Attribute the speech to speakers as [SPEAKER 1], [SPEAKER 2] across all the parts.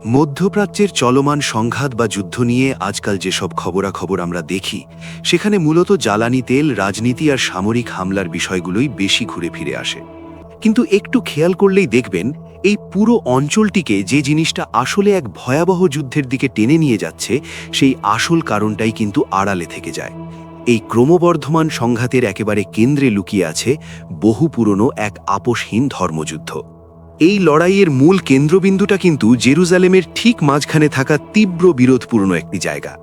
[SPEAKER 1] মধ্যপ্রাচ্যের চলমান সংঘাত বা যুদ্ধ নিয়ে আজকাল যেসব খবরাখবর আমরা দেখি সেখানে মূলত জ্বালানি তেল, রাজনীতি আর সামরিক হামলার বিষয়গুলোই বেশি ঘুরে ফিরে আসে। কিন্তু একটু খেয়াল করলেই দেখবেন এই পুরো অঞ্চলটিকে যে জিনিসটা আসলে এক ভয়াবহ যুদ্ধের দিকে টেনে নিয়ে যাচ্ছে সেই আসল কারণটাই কিন্তু আড়ালে থেকে যায়। এই ক্রমবর্ধমান সংঘাতের একেবারে কেন্দ্রে লুকিয়ে আছে বহু পুরনো এক আপোষহীন ধর্মযুদ্ধ। এই লড়াইয়ের মূল কেন্দ্রবিন্দুটা কিন্তু জেরুজালেমের ঠিক মাঝখানে থাকা তীব্র বিরোধপূর্ণ একটি জায়গা।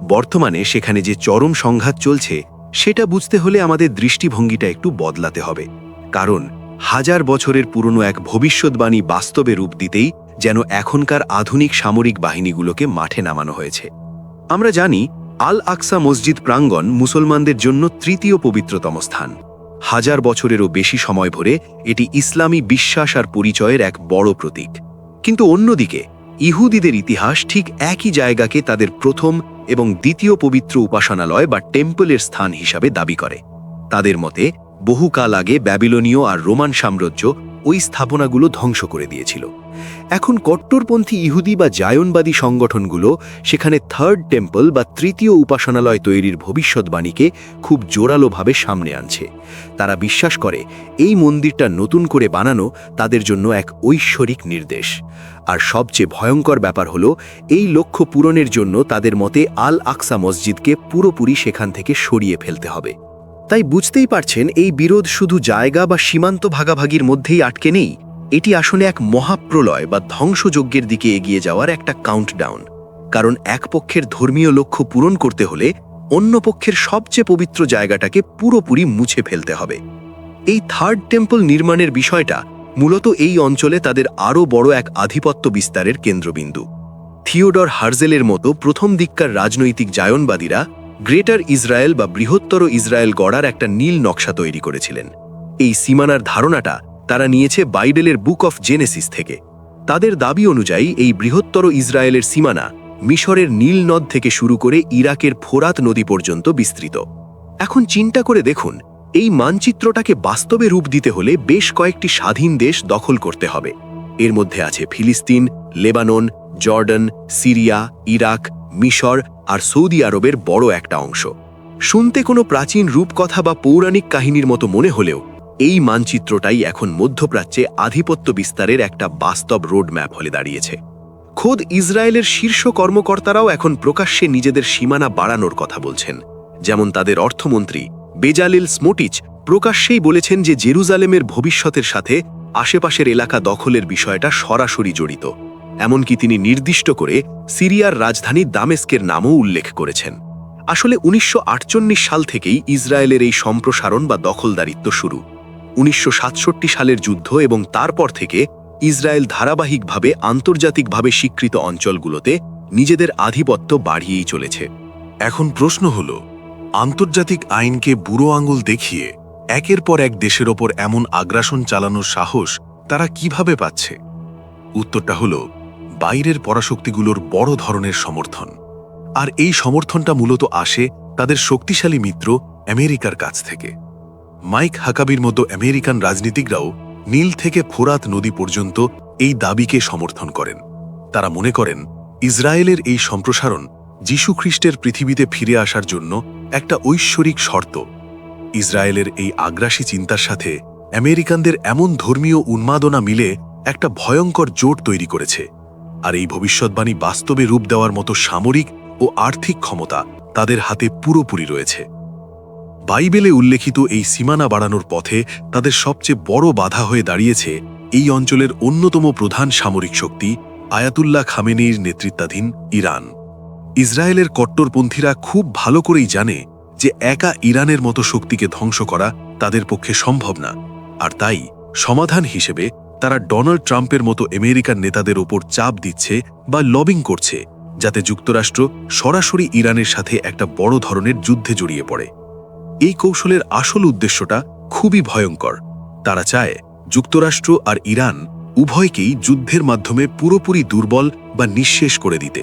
[SPEAKER 1] বর্তমানে সেখানে যে চরম সংঘাত চলছে সেটা বুঝতে হলে আমাদের দৃষ্টিভঙ্গিটা একটু বদলাতে হবে। কারণ হাজার বছরের পুরনো এক ভবিষ্যৎবাণী বাস্তবে রূপ দিতেই যেন এখনকার আধুনিক সামরিক বাহিনীগুলোকে মাঠে নামানো হয়েছে। আমরা জানি আল আকসা মসজিদ প্রাঙ্গণ মুসলমানদের জন্য তৃতীয় পবিত্রতম স্থান। হাজার বছরেরও বেশি সময় ধরে এটি ইসলামী বিশ্বাস আর পরিচয়ের এক বড় প্রতীক। কিন্তু অন্যদিকে ইহুদিদের ইতিহাস ঠিক একই জায়গাকে তাদের প্রথম এবং দ্বিতীয় পবিত্র উপাসনালয় বা টেম্পলের স্থান হিসাবে দাবি করে। তাদের মতে বহুকাল আগে ব্যাবিলনীয় আর রোমান সাম্রাজ্য ওই স্থাপনাগুলো ধ্বংস করে দিয়েছিল। এখন কট্টরপন্থী ইহুদি বা জায়নবাদী সংগঠনগুলো সেখানে থার্ড টেম্পল বা তৃতীয় উপাসনালয় তৈরির ভবিষ্যৎবাণীকে খুব জোরালোভাবে সামনে আনছে। তারা বিশ্বাস করে এই মন্দিরটা নতুন করে বানানো তাদের জন্য এক ঐশ্বরিক নির্দেশ। আর সবচেয়ে ভয়ঙ্কর ব্যাপার হলো এই লক্ষ্য পূরণের জন্য তাদের মতে আল আকসা মসজিদকে পুরোপুরি সেখান থেকে সরিয়ে ফেলতে হবে। তাই বুঝতেই পারছেন এই বিরোধ শুধু জায়গা বা সীমান্ত ভাগাভাগির মধ্যেই আটকে নেই, এটি আসলে এক মহাপ্রলয় বা ধ্বংসযজ্ঞের দিকে এগিয়ে যাওয়ার একটা কাউন্টডাউন। কারণ এক পক্ষের ধর্মীয় লক্ষ্য পূরণ করতে হলে অন্য পক্ষের সবচেয়ে পবিত্র জায়গাটাকে পুরোপুরি মুছে ফেলতে হবে। এই থার্ড টেম্পল নির্মাণের বিষয়টা মূলত এই অঞ্চলে তাদের আরও বড় এক আধিপত্য বিস্তারের কেন্দ্রবিন্দু। থিওডর হার্জেলের মতো প্রথম দিককার রাজনৈতিক জায়নবাদীরা গ্রেটার ইসরায়েল বা বৃহত্তর ইসরায়েল গড়ার একটা নীল নকশা তৈরি করেছিলেন। এই সীমানার ধারণাটা তারা নিয়েছে বাইবেলের বুক অফ জেনেসিস থেকে। তাদের দাবি অনুযায়ী এই বৃহত্তর ইসরায়েলের সীমানা মিশরের নীল নদ থেকে শুরু করে ইরাকের ফোরাত নদী পর্যন্ত বিস্তৃত। এখন চিন্তা করে দেখুন, এই মানচিত্রটাকে বাস্তবে রূপ দিতে হলে বেশ কয়েকটি স্বাধীন দেশ দখল করতে হবে। এর মধ্যে আছে ফিলিস্তিন, লেবানন, জর্ডান, সিরিয়া, ইরাক, মিশর আর সৌদি আরবের বড় একটা অংশ। শুনতে কোনো প্রাচীন রূপকথা বা পৌরাণিক কাহিনীর মতো মনে হলেও এই মানচিত্রটাই এখন মধ্যপ্রাচ্যে আধিপত্য বিস্তারের একটা বাস্তব রোডম্যাপ হয়ে দাঁড়িয়েছে। খোদ ইসরায়েলের শীর্ষ কর্মকর্তারাও এখন প্রকাশ্যে নিজেদের সীমানা বাড়ানোর কথা বলছেন। যেমন তাদের অর্থমন্ত্রী বেজালিল স্মোটিচ প্রকাশ্যেই বলেছেন যে জেরুজালেমের ভবিষ্যতের সাথে আশেপাশের এলাকা দখলের বিষয়টা সরাসরি জড়িত। এমনকি তিনি নির্দিষ্ট করে সিরিয়ার রাজধানী দামেস্কের নামও উল্লেখ করেছেন। আসলে 1948 সাল থেকেই ইসরায়েলের এই সম্প্রসারণ বা দখলদারিত্ব শুরু। 1967 সালের যুদ্ধ এবং তারপর থেকে ইসরায়েল ধারাবাহিকভাবে আন্তর্জাতিকভাবে স্বীকৃত অঞ্চলগুলোতে নিজেদের আধিপত্য বাড়িয়েই চলেছে।
[SPEAKER 2] এখন প্রশ্ন হল, আন্তর্জাতিক আইনকে বুড়ো আঙুল দেখিয়ে একের পর এক দেশের ওপর এমন আগ্রাসন চালানোর সাহস তারা কিভাবে পাচ্ছে? উত্তরটা হল বাইরের পরাশক্তিগুলোর বড় ধরনের সমর্থন। আর এই সমর্থনটা মূলত আসে তাদের শক্তিশালী মিত্র আমেরিকার কাছ থেকে। মাইক হাকাবির মতো আমেরিকান রাজনীতিকরাও নীল থেকে ফোরাত নদী পর্যন্ত এই দাবিকে সমর্থন করেন। তারা মনে করেন ইসরায়েলের এই সম্প্রসারণ যীশু খ্রিস্টের পৃথিবীতে ফিরে আসার জন্য একটা ঐশ্বরিক শর্ত। ইসরায়েলের এই আগ্রাসী চিন্তার সাথে আমেরিকানদের এমন ধর্মীয় উন্মাদনা মিলে একটা ভয়ঙ্কর জোট তৈরি করেছে। আর এই ভবিষ্যৎবাণী বাস্তবে রূপ দেওয়ার মতো সামরিক ও আর্থিক ক্ষমতা তাদের হাতে পুরোপুরি রয়েছে। বাইবেলে উল্লেখিত এই সীমানা বাড়ানোর পথে তাদের সবচেয়ে বড় বাধা হয়ে দাঁড়িয়েছে এই অঞ্চলের অন্যতম প্রধান সামরিক শক্তি আয়াতুল্লাহ খামেনির নেতৃত্বাধীন ইরান। ইসরায়েলের কট্টরপন্থীরা খুব ভালো করেই জানে যে একা ইরানের মতো শক্তিকে ধ্বংস করা তাদের পক্ষে সম্ভব না। আর তাই সমাধান হিসেবে তারা ডোনাল্ড ট্রাম্পের মতো আমেরিকান নেতাদের ওপর চাপ দিচ্ছে বা লবিং করছে যাতে যুক্তরাষ্ট্র সরাসরি ইরানের সাথে একটা বড় ধরনের যুদ্ধে জড়িয়ে পড়ে। এই কৌশলের আসল উদ্দেশ্যটা খুবই ভয়ঙ্কর। তারা চায় যুক্তরাষ্ট্র আর ইরান উভয়কেই যুদ্ধের মাধ্যমে পুরোপুরি দুর্বল বা নিঃশেষ করে দিতে।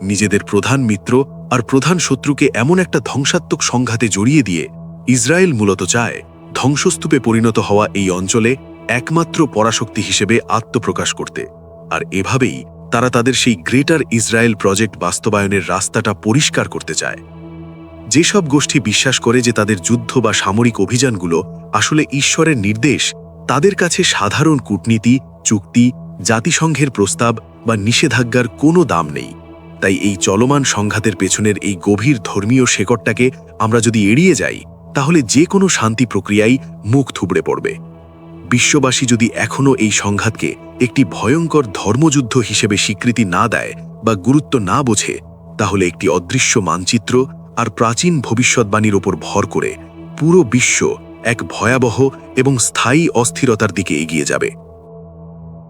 [SPEAKER 2] নিজেদের প্রধান মিত্র আর প্রধান শত্রুকে এমন একটা ধ্বংসাত্মক সংঘাতে জড়িয়ে দিয়ে ইসরায়েল মূলত চায় ধ্বংসস্তূপে পরিণত হওয়া এই অঞ্চলে একমাত্র পরাশক্তি হিসেবে আত্মপ্রকাশ করতে। আর এভাবেই তারা তাদের সেই গ্রেটার ইসরায়েল প্রজেক্ট বাস্তবায়নের রাস্তাটা পরিষ্কার করতে চায়। যেসব গোষ্ঠী বিশ্বাস করে যে তাদের যুদ্ধ বা সামরিক অভিযানগুলো আসলে ঈশ্বরের নির্দেশ, তাদের কাছে সাধারণ কূটনীতি, চুক্তি, জাতিসংঘের প্রস্তাব বা নিষেধাজ্ঞার কোনো দাম নেই। তাই এই চলমান সংঘাতের পেছনের এই গভীর ধর্মীয় শেকড়টাকে আমরা যদি এড়িয়ে যাই, তাহলে যে কোনো শান্তি প্রক্রিয়াই মুখ থুবড়ে পড়বে। বিশ্ববাসী যদি এখনও এই সংঘাতকে একটি ভয়ঙ্কর ধর্মযুদ্ধ হিসেবে স্বীকৃতি না দেয় বা গুরুত্ব না বোঝে, তাহলে একটি অদৃশ্য মানচিত্র আর প্রাচীন ভবিষ্যৎবাণীর ওপর ভর করে পুরো বিশ্ব এক ভয়াবহ এবং স্থায়ী অস্থিরতার দিকে এগিয়ে যাবে।